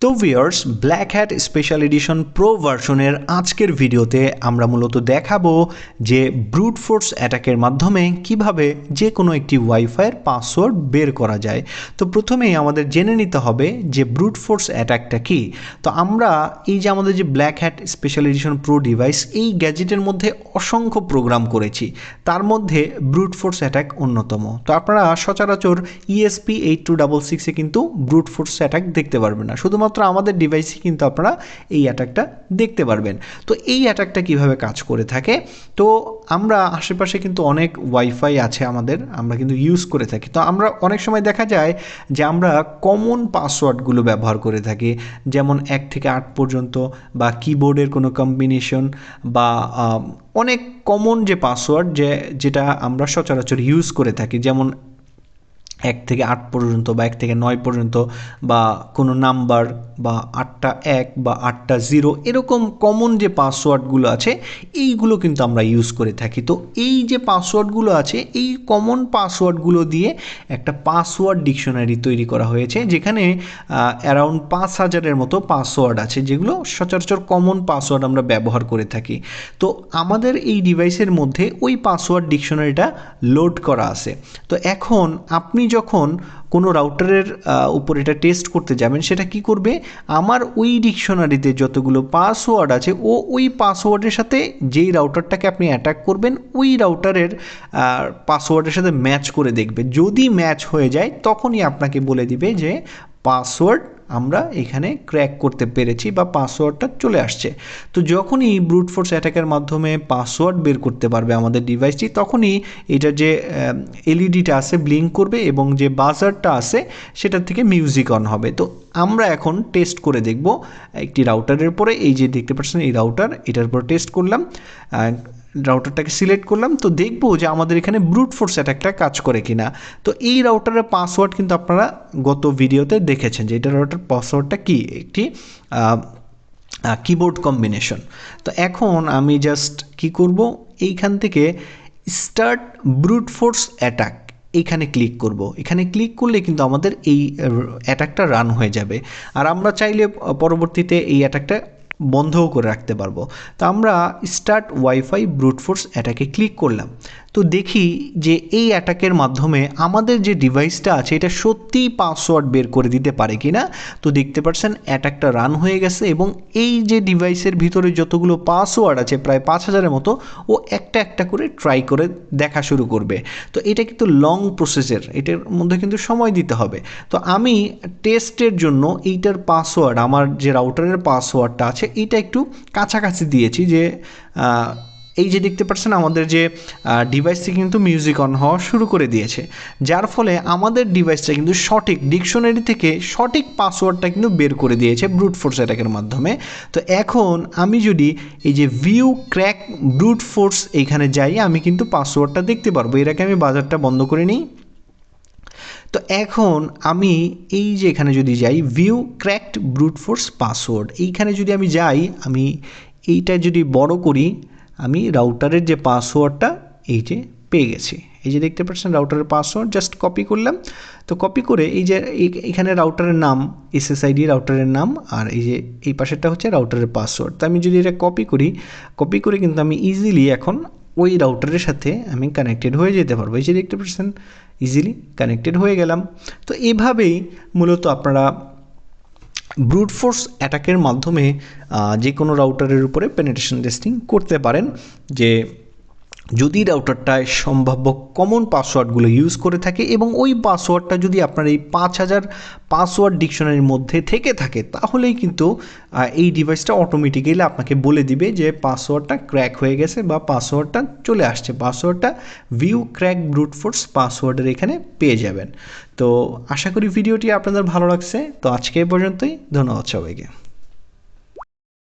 তো viewers, black hat special edition pro ভার্সনের আজকের ভিডিওতে আমরা মূলত দেখাবো যে ব্রুট ফোর্স অ্যাটাকের মাধ্যমে কিভাবে যে কোনো একটি ওয়াইফাইয়ের পাসওয়ার্ড বের করা যায়। তো প্রথমেই আমাদের জেনে নিতে হবে যে ব্রুট ফোর্স অ্যাটাকটা কি। তো আমরা এই যে আমাদের যে black hat special edition pro device, এই গ্যাজেটের মধ্যে অসংখ্য প্রোগ্রাম করেছি, তার মধ্যে ব্রুট ফোর্স অ্যাটাক অন্যতম। তো আপনারা সচরাচর ESP8266-এ কিন্তু ব্রুট ফোর্স অ্যাটাক দেখতে পারবেন না, শুধুমাত্র আমাদের ডিভাইসে কিন্তু আপনারা এই অ্যাটাকটা দেখতে পারবেন। তো এই অ্যাটাকটা কিভাবে কাজ করে থাকে, তো আমরা আশেপাশে কিন্তু অনেক ওয়াইফাই আছে আমরা কিন্তু ইউজ করে থাকি। তো আমরা অনেক সময় দেখা যায় যে আমরা কমন পাসওয়ার্ডগুলো ব্যবহার করে থাকি, যেমন 1 থেকে 8 পর্যন্ত, বা কিবোর্ডের কোনো কম্বিনেশন, বা অনেক কমন যে পাসওয়ার্ড যেটা আমরা সচরাচর ইউজ করে থাকি, যেমন 1 থেকে 8 পর্যন্ত বা 1 থেকে 9 পর্যন্ত, বা কোনো নাম্বার, বা 8টা 1 বা 8টা 0, এরকম কমন যে পাসওয়ার্ডগুলো আছে এইগুলো কিন্তু আমরা ইউজ করে থাকি। তো এই যে পাসওয়ার্ডগুলো আছে, এই কমন পাসওয়ার্ডগুলো দিয়ে একটা পাসওয়ার্ড ডিকশনারি তৈরি করা হয়েছে, যেখানে অ্যারাউন্ড 5000-এর মতো পাসওয়ার্ড আছে, যেগুলো সচরাচর কমন পাসওয়ার্ড আমরা ব্যবহার করে থাকি। তো আমাদের এই ডিভাইসের মধ্যে ওই পাসওয়ার্ড ডিকশনারিটা লোড করা আছে। তো এখন আপনি যখন কোনো রাউটারের উপর এটা টেস্ট করতে যাবেন, সেটা কি করবে, আমার ওই ডিকশনারিতে যতগুলো পাসওয়ার্ড আছে ওই পাসওয়ার্ডের সাথে যেই রাউটারটাকে আপনি অ্যাটাক করবেন ওই রাউটারের পাসওয়ার্ডের সাথে ম্যাচ করে দেখবে। যদি ম্যাচ হয়ে যায় তখনই আপনাকে বলে দিবে যে পাসওয়ার্ড আমরা এখানে ক্র্যাক করতে পেরেছি, বা পাসওয়ার্ডটা চলে আসছে। তো যখনই ব্রুট ফোর্স অ্যাটাকের মাধ্যমে পাসওয়ার্ড বের করতে পারবে আমাদের ডিভাইসটি, তখনই এটা যে এলইডিটা আছে ব্লিঙ্ক করবে, এবং যে বাজারটা আছে সেটার থেকে মিউজিক অন হবে। তো আমরা এখন টেস্ট করে দেখব একটি রাউটারের পরে, এই যে দেখতে পাচ্ছেন এই রাউটার, এটার উপর টেস্ট করলাম, রাউটারটাকে সিলেক্ট করলাম, তো দেখবো যে আমাদের এখানে ব্রুট ফোর্স অ্যাটাকটা কাজ করে কিনা। তো এই রাউটারের পাসওয়ার্ড কিন্তু আপনারা গত ভিডিওতে দেখেছেন যে এটা রাউটার পাসওয়ার্ডটা কি, একটি কিবোর্ড কম্বিনেশন। তো এখন আমি জাস্ট কি করব, এইখান থেকে স্টার্ট ব্রুট ফোর্স অ্যাটাক এইখানে ক্লিক করব। এখানে ক্লিক করলে কিন্তু আমাদের এই অ্যাটাকটা রান হয়ে যাবে, আর আমরা চাইলে পরবর্তীতে এই অ্যাটাকটা বন্ধও করে রাখতে পারবো। তো আমরা স্টার্ট ওয়াইফাই ব্রুট ফোর্স অ্যাটাকে ক্লিক করলাম। তো দেখি যে এই অ্যাটাকের মাধ্যমে আমাদের যে ডিভাইসটা আছে এটা সত্যিই পাসওয়ার্ড বের করে দিতে পারে কিনা। তো দেখতে পাচ্ছেন অ্যাটাকটা রান হয়ে গেছে, এবং এই যে ডিভাইসের ভিতরে যতগুলো পাসওয়ার্ড আছে প্রায় 5000-এর মতো, ও একটা একটা করে ট্রাই করে দেখা শুরু করবে। তো এটা কিন্তু লং প্রসেসের, এটার মধ্যে কিন্তু সময় দিতে হবে। তো আমি টেস্টের জন্য এইটার পাসওয়ার্ড, আমার যে রাউটারের পাসওয়ার্ডটা আছে এইটা একটু কাছাকাছি দিয়েছি, যে এই যে দেখতে পাচ্ছেন আমাদের যে ডিভাইসটি কিন্তু মিউজিক অন হওয়া শুরু করে দিয়েছে, যার ফলে আমাদের ডিভাইসটা কিন্তু সঠিক ডিকশনারি থেকে সঠিক পাসওয়ার্ডটা কিন্তু বের করে দিয়েছে ব্রুট ফোর্স অ্যাটাকের মাধ্যমে। তো এখন আমি যদি এই যে ভিউ ক্র্যাক ব্রুট ফোর্স এইখানে যাই, আমি কিন্তু পাসওয়ার্ডটা দেখতে পারবো। এর আগে আমি বাজারটা বন্ধ করে নিই। তো এখন আমি এই যে এখানে যদি যাই view cracked brute force password, এইখানে যদি আমি যাই, আমি এইটা যদি বড় করি, আমি রাউটারের যে পাসওয়ার্ডটা এই যে পেয়ে গেছি। এই যে দেখতে পাচ্ছেন রাউটারের পাসওয়ার্ড, জাস্ট কপি করলাম। তো কপি করে এই যে এখানে রাউটারের নাম SSID রাউটারের নাম, আর এই যে এই পাশেরটা হচ্ছে রাউটারের পাসওয়ার্ড। তো আমি যদি এটা কপি করে কিন্তু আমি ইজিলি এখন ওই রাউটারের সাথে আমি কানেক্টেড হয়ে যেতে পারবো। এই যে দেখতে পাচ্ছেন ইজিলি কানেক্টেড হয়ে গেলাম। তো এভাবেই মূলত আপনারা ব্রুট ফোর্স অ্যাটাকের মাধ্যমে যে কোনো রাউটারের উপরে পেনিট্রেশন টেস্টিং করতে পারেন, যে যদি রাউটারটায় সম্ভাব্য কমন পাসওয়ার্ডগুলো ইউজ করে থাকে, এবং ওই পাসওয়ার্ডটা যদি আপনার এই 5000 পাসওয়ার্ড ডিকশনারির মধ্যে থেকে থাকে, তাহলেই কিন্তু এই ডিভাইসটা অটোমেটিক্যালি আপনাকে বলে দিবে যে পাসওয়ার্ডটা ক্র্যাক হয়ে গেছে, বা পাসওয়ার্ডটা চলে আসছে। পাসওয়ার্ডটা ভিউ ক্র্যাক ব্রুট ফোর্স পাসওয়ার্ডের এখানে পেয়ে যাবেন। তো আশা করি ভিডিওটি আপনাদের ভালো লাগছে। তো আজকে এই পর্যন্তই, ধন্যবাদ সবাইকে।